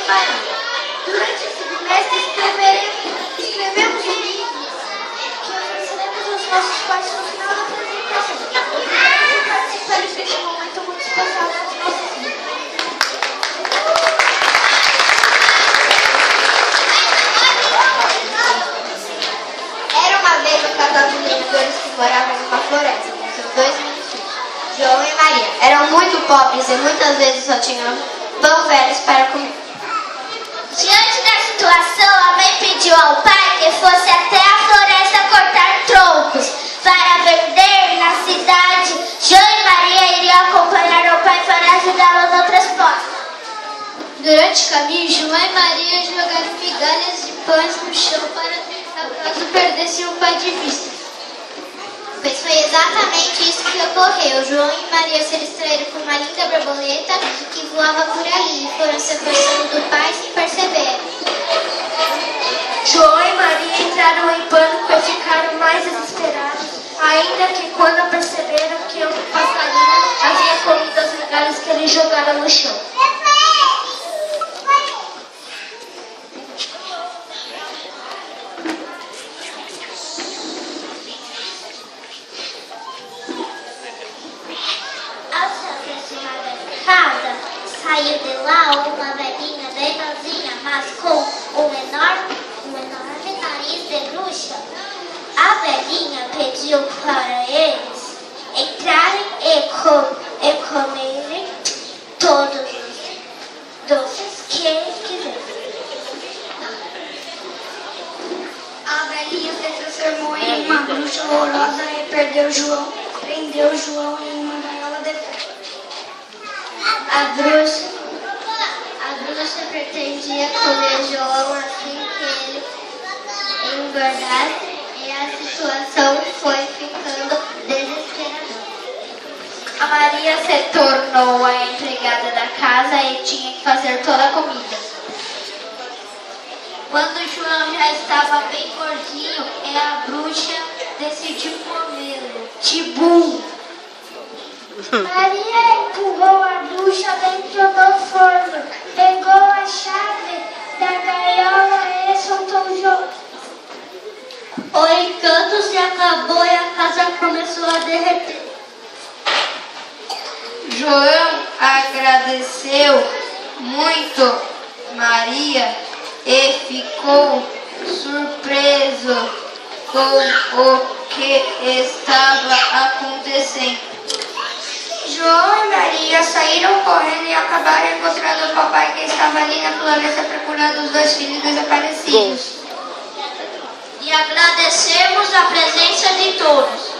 Maria. Durante esse bimestre escrevemos um livro que ofereceremos aos nossos pais no final da apresentação. Obrigada por participarem desse momento muito especial das nossas vidas. Era uma vez um casal de mineradores que moravam numa floresta com seus 2 filhos, João e Maria. Eram muito pobres e muitas vezes só tinham pão velhos para comer. Diante da situação, a mãe pediu ao pai que fosse até a floresta cortar troncos para vender na cidade. João e Maria iriam acompanhar o pai para ajudá-lo no transporte. Durante o caminho, João e Maria jogaram migalhas de pães no chão para caso perdessem o pai de vista. Pois foi exatamente isso que ocorreu. João e Maria se distraíram com uma linda borboleta que voava por ali e foram se afastando do pai sem perceber. João e Maria entraram em pânico e ficaram mais desesperados, ainda que quando perceberam que um passarinho havia comido as migalhas que eles jogaram no chão. Saiu de lá uma velhinha bem novinha, mas com um enorme nariz de bruxa. A velhinha pediu para eles entrarem e comerem todos os doces que quiserem. A velhinha se transformou em uma bruxa horrorosa e prendeu João em uma gaiola de ferro. A bruxa pretendia comer João assim que ele engordasse e a situação foi ficando desesperadora. A Maria se tornou a empregada da casa e tinha que fazer toda a comida. Quando João já estava bem gordinho, a bruxa decidiu comê-lo. Tibum! Maria empurrou a bruxa dentro do forno, pegou a chave da gaiola e soltou João. O encanto se acabou e a casa começou a derreter. João agradeceu muito Maria e ficou surpreso com o que estava acontecendo. João e Maria saíram correndo e acabaram encontrando o papai que estava ali na floresta procurando os 2 filhos desaparecidos. E agradecemos a presença de todos.